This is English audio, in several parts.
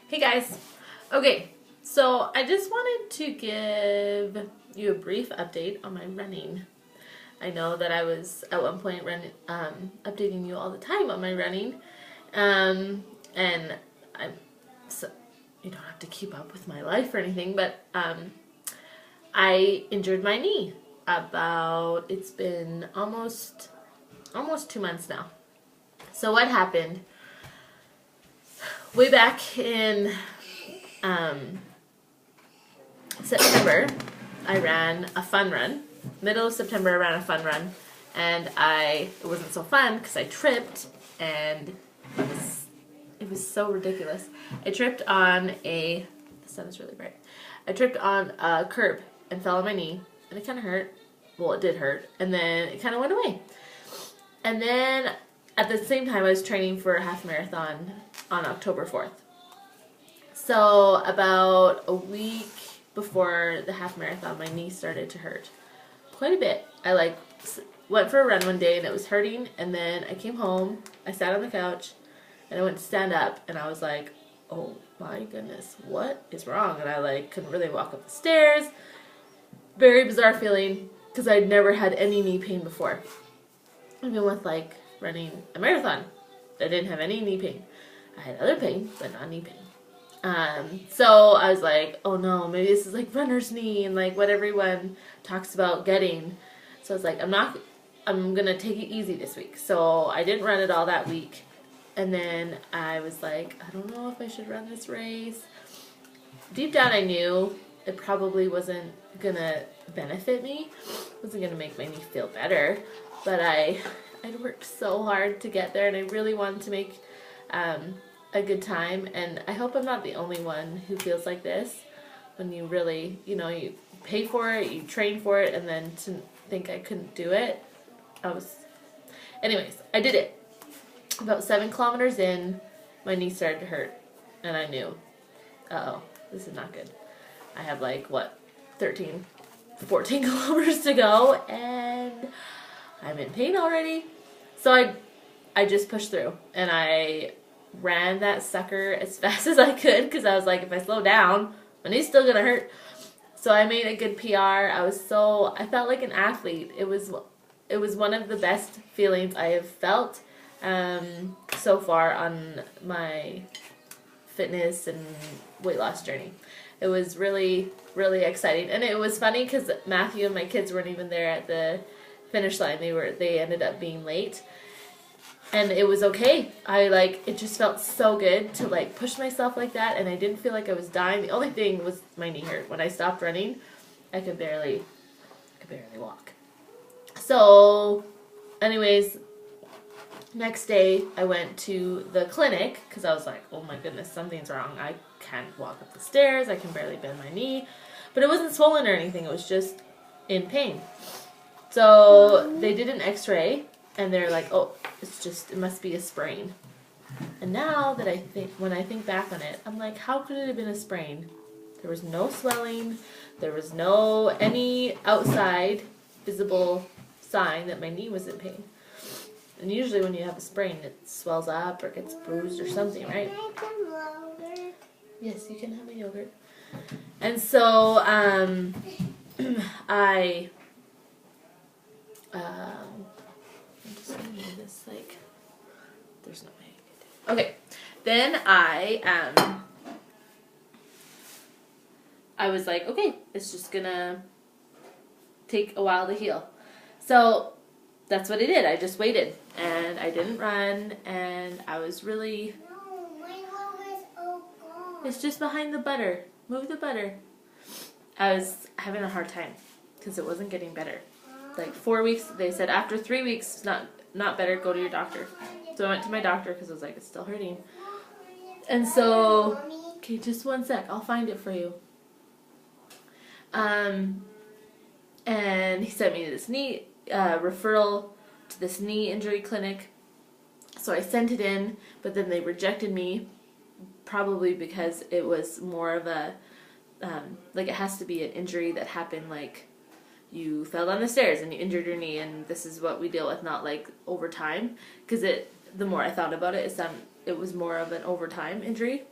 Hey guys. Okay, so I just wanted to give you a brief update on my running. I know that I was at one point updating you all the time on my running, and I'm so, you don't have to keep up with my life or anything, but I injured my knee it's been almost 2 months now. So what happened? Way back in September, I ran a fun run. Middle of September, I ran a fun run, and it wasn't so fun because I tripped, and it was so ridiculous. I tripped on the sun is really bright. I tripped on a curb and fell on my knee, and it kind of hurt. Well, it did hurt, and then it kind of went away. And then at the same time, I was training for a half marathon on October 4th. So about a week before the half marathon, my knee started to hurt quite a bit. I went for a run one day and it was hurting, and then I came home, I sat on the couch, and I went to stand up, and I was like, oh my goodness, what is wrong? And I couldn't really walk up the stairs. Very bizarre feeling because I'd never had any knee pain before. Even with running a marathon, I didn't have any knee pain. I had other pain, but not knee pain. So I was like, oh no, maybe this is like runner's knee and what everyone talks about getting. So I was like, I'm gonna take it easy this week. So I didn't run it all that week. And then I was like, I don't know if I should run this race. Deep down I knew it probably wasn't gonna benefit me. It wasn't gonna make my knee feel better. But I'd worked so hard to get there, and I really wanted to make a good time. And I hope I'm not the only one who feels like this when you really, you pay for it, you train for it, and then to think I couldn't do it. Anyways, I did it. About 7 kilometers in, my knee started to hurt, and I knew, uh-oh, this is not good. I have 13, 14 kilometers to go, and I'm in pain already. So I just pushed through, and I ran that sucker as fast as I could because I was like, if I slow down, my knee's still gonna hurt. So I made a good PR. I felt like an athlete. It was one of the best feelings I have felt so far on my fitness and weight loss journey. It was really, really exciting, and it was funny because Matthew and my kids weren't even there at the finish line. They ended up being late. And it was okay. It just felt so good to push myself like that, and I didn't feel like I was dying. The only thing was my knee hurt. When I stopped running, I could barely walk. So, anyways, next day I went to the clinic because I was like, oh my goodness, something's wrong. I can't walk up the stairs. I can barely bend my knee. But it wasn't swollen or anything. It was just in pain. So they did an x-ray, and they're like, oh, it must be a sprain. And now that when I think back on it, I'm like, how could it have been a sprain? There was no swelling. There was any outside visible sign that my knee was in pain. And usually when you have a sprain, it swells up or gets bruised or something, right? Yes, you can have a yogurt. And so I'm just gonna do this there's no way I could do it. Okay, then I was like, okay, it's just gonna take a while to heal. So that's what I did. I just waited, and I didn't run, and I was really. No, my home is all gone. It's just behind the butter. Move the butter. I was having a hard time because it wasn't getting better. 4 weeks, they said after 3 weeks, it's not better, go to your doctor. So I went to my doctor because I was like, it's still hurting. And so, okay, just one sec, I'll find it for you. And he sent me to this knee referral to this knee injury clinic. So I sent it in, but then they rejected me, probably because it was more of a, it has to be an injury that happened you fell down the stairs and you injured your knee, and this is what we deal with, not over time. Because the more I thought about it, it was more of an overtime injury.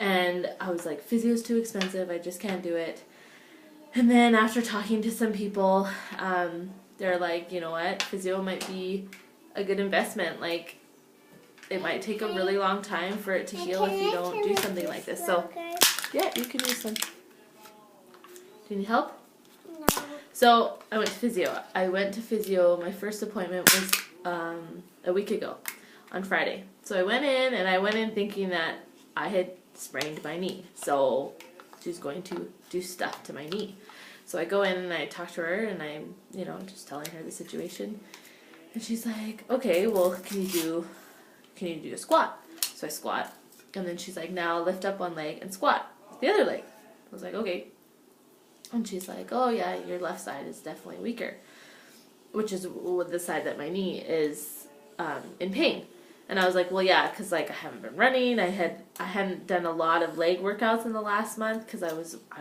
And I was like, physio's too expensive. I just can't do it. And then after talking to some people, they're like, you know what? Physio might be a good investment. Like, it might take a really long time for it to heal if you don't do something like this. So, yeah, you can use some. Do you need help? No. So, I went to physio. My first appointment was a week ago on Friday. So, I went in thinking that I had sprained my knee. So, she's going to do stuff to my knee. So, I go in and I talk to her and I'm, just telling her the situation. And she's like, okay, well, can you do a squat? So I squat. And then she's like, now lift up one leg and squat the other leg. I was like, okay. And she's like, oh yeah, your left side is definitely weaker, which is the side that my knee is in pain. And I was like, well, yeah, because like I haven't been running. I hadn't done a lot of leg workouts in the last month because I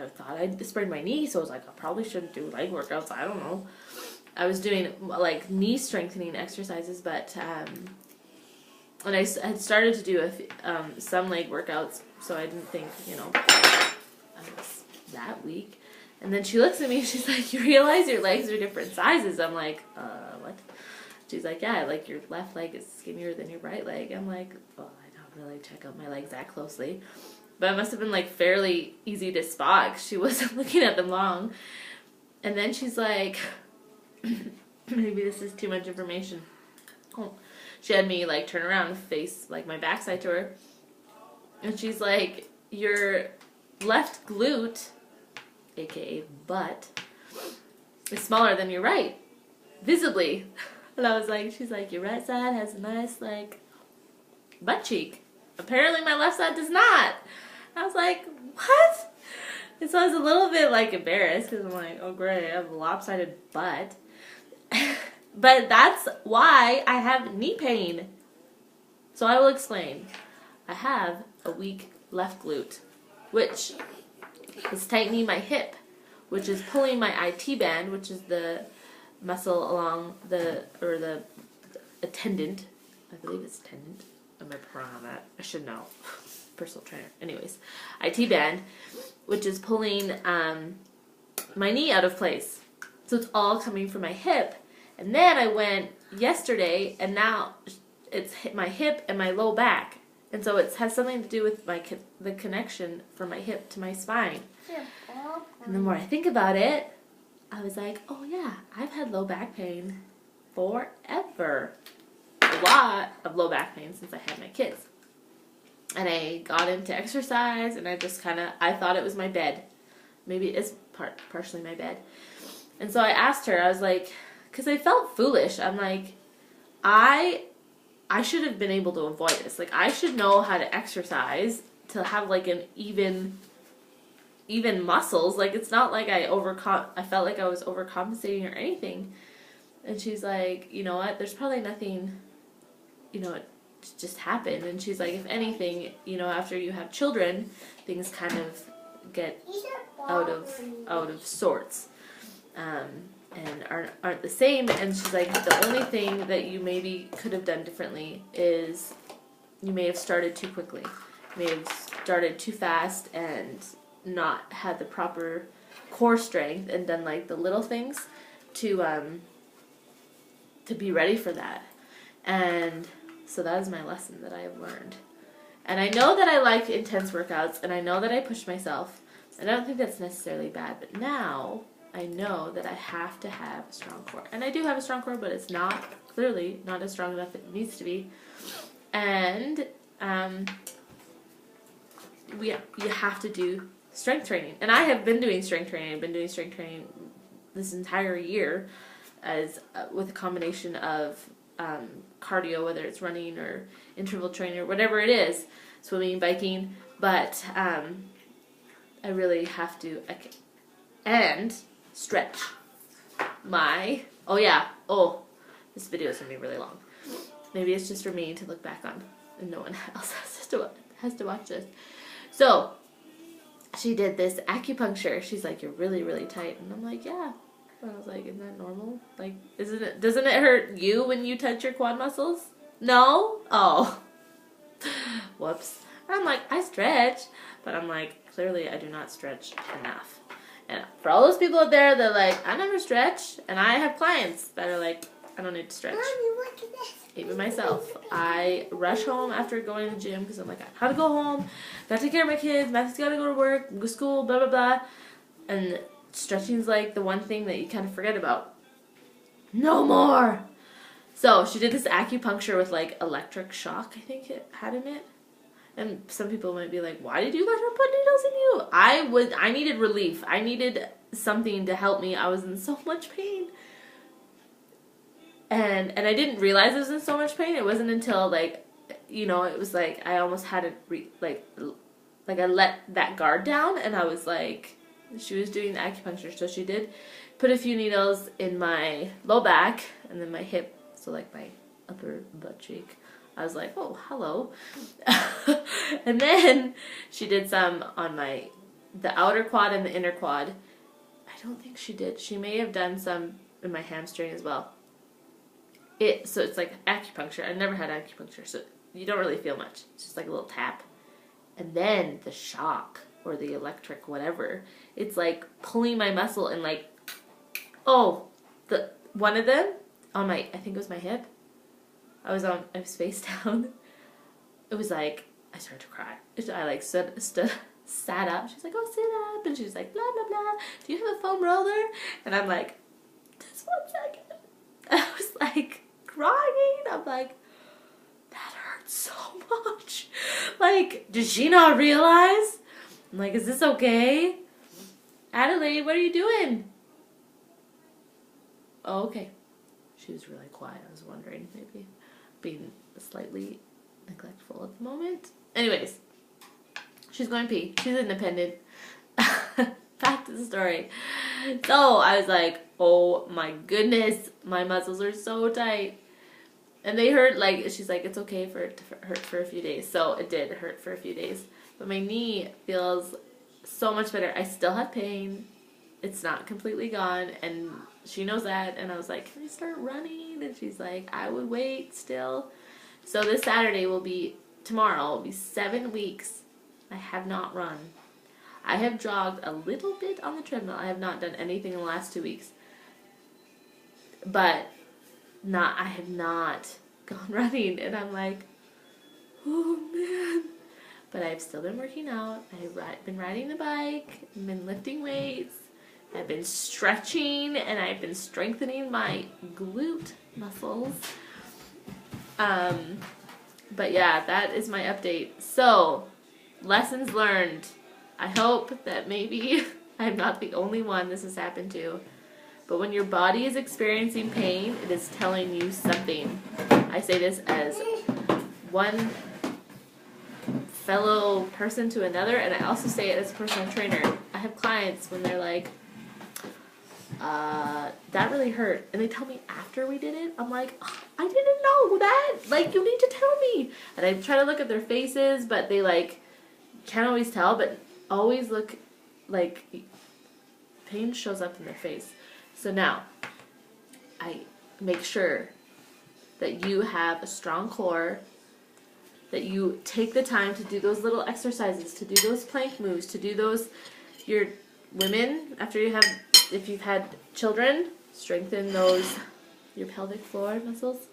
thought I'd sprained my knee. So I was like, I probably shouldn't do leg workouts. I don't know. I was doing like knee strengthening exercises, but and I had started to do some leg workouts, so I didn't think, I was that weak. And then she looks at me and she's like, you realize your legs are different sizes? I'm like, what? She's like, yeah, like your left leg is skinnier than your right leg. I'm like, well, I don't really check out my legs that closely. But it must have been like fairly easy to spot 'cause she wasn't looking at them long. And then she's like, maybe this is too much information. Oh. She had me like turn around and face like my backside to her. And she's like, your left glute, aka butt, is smaller than your right, visibly. And I was like, she's like, your right side has a nice like butt cheek. Apparently my left side does not. I was like, what? And so I was a little bit like embarrassed because I'm like, oh great, I have a lopsided butt. But that's why I have knee pain. So I will explain. I have a weak left glute, which is tightening my hip, which is pulling my IT band, which is the muscle along a tendon. I believe it's tendon. Am I wrong on that? I should know. Personal trainer. Anyways, IT band, which is pulling my knee out of place. So it's all coming from my hip. And then I went yesterday, and now it's hit my hip and my low back. And so it has something to do with the connection from my hip to my spine. And the more I think about it, I was like, oh yeah, I've had low back pain forever. A lot of low back pain since I had my kids. And I got into exercise, and I just I thought it was my bed. Maybe it's partially my bed. And so I asked her, I was like, because I felt foolish. I'm like, I should have been able to avoid this. Like, I should know how to exercise to have like an even muscles. Like, it's not like I felt like I was overcompensating or anything. And she's like, you know what? There's probably nothing, it just happened. And she's like, if anything, after you have children, things kind of get out of sorts. And aren't the same. And she's like, the only thing that you maybe could have done differently is you may have started too quickly. You may have started too fast and not had the proper core strength and done like the little things to be ready for that. And so that is my lesson that I have learned. And I know that I like intense workouts, and I know that I push myself. I don't think that's necessarily bad, but now I know that I have to have a strong core. And I do have a strong core, but it's clearly not as strong enough as it needs to be. And you have to do strength training. And I have been doing strength training. I've been doing strength training this entire year with a combination of cardio, whether it's running or interval training or whatever it is, swimming, biking. But I really have to... And stretch this video is going to be really long. Maybe it's just for me to look back on and no one else has to watch this. So she did this acupuncture. She's like, you're really, really tight. And I'm like, yeah. And I was like, isn't that normal? Like, doesn't it hurt you when you touch your quad muscles? No? Oh. Whoops. I'm like, I stretch. But I'm like, clearly I do not stretch enough. And for all those people out there that are like, I never stretch. And I have clients that are like, I don't need to stretch. Mommy, look at this. Even myself. I rush home after going to the gym because I'm like, I gotta go home. Gotta take care of my kids. Matthew's gotta go to work, go to school, blah, blah, blah. And stretching's like the one thing that you kind of forget about. No more! So she did this acupuncture with like electric shock, I think it had in it. And some people might be like, why did you let her put needles in you? I needed relief. I needed something to help me. I was in so much pain. And I didn't realize I was in so much pain. It wasn't until like, you know, it was like I almost had to like I let that guard down, and I was like, she was doing the acupuncture, so she did put a few needles in my low back and then my hip, so like my upper butt cheek. I was like, oh, hello. And then she did some on the outer quad and the inner quad. I don't think she did. She may have done some in my hamstring as well. So it's like acupuncture. I never had acupuncture, so you don't really feel much. It's just like a little tap. And then the shock or the electric whatever, it's like pulling my muscle and like, one of them on my, I think it was my hip. I was face down. It was like, I started to cry. I like sat up. She's like, oh, sit up. And she's like, blah, blah, blah. Do you have a foam roller? And I'm like, just 1 second. I was like crying. I'm like, that hurts so much. Like, does she not realize? I'm like, is this okay? Adelaide, what are you doing? Oh, okay. She was really quiet. I was wondering, maybe being slightly neglectful at the moment. Anyways, she's going pee. She's independent. Back to the story. So I was like, oh my goodness, my muscles are so tight. And they hurt, like, she's like, it's okay for it to hurt for a few days. So it did hurt for a few days. But my knee feels so much better. I still have pain. It's not completely gone. And she knows that. And I was like, can I start running? And she's like, I would wait still. So this Saturday tomorrow will be 7 weeks. I have not run. I have jogged a little bit on the treadmill. I have not done anything in the last 2 weeks. But I have not gone running. And I'm like, oh man. But I've still been working out. I've been riding the bike. I've been lifting weights. I've been stretching. And I've been strengthening my glute muscles. But yeah, that is my update. So, lessons learned. I hope that maybe I'm not the only one this has happened to. But when your body is experiencing pain, it is telling you something. I say this as one fellow person to another, and I also say it as a personal trainer. I have clients when they're like, that really hurt. And they tell me after we did it, I'm like, oh, I didn't know that. Like, you need to tell me. And I try to look at their faces, but they like, can't always tell, but always look like pain shows up in their face. So now, I make sure that you have a strong core, that you take the time to do those little exercises, to do those plank moves, to do those, your women, if you've had children, strengthen your pelvic floor muscles.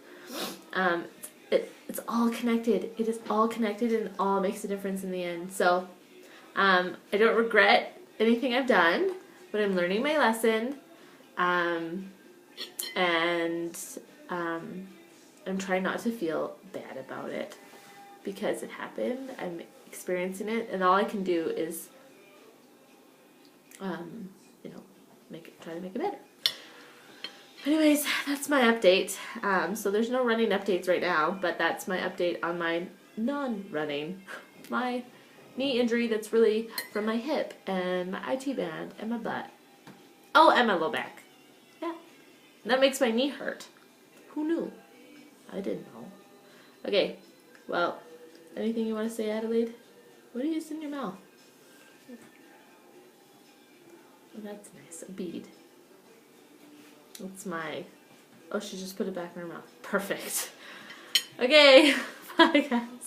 It's all connected. It is all connected, and all makes a difference in the end. So, I don't regret anything I've done, but I'm learning my lesson, and I'm trying not to feel bad about it because it happened. I'm experiencing it, and all I can do is, try to make it better. Anyways, that's my update. So there's no running updates right now, but that's my update on my non-running. My knee injury that's really from my hip and my IT band and my butt. Oh, and my low back. Yeah. And that makes my knee hurt. Who knew? I didn't know. Okay, well, anything you want to say, Adelaide? What do you use in your mouth? Oh, that's nice. A bead. That's my... Oh, she just put it back in her mouth. Perfect. Okay. Bye, guys.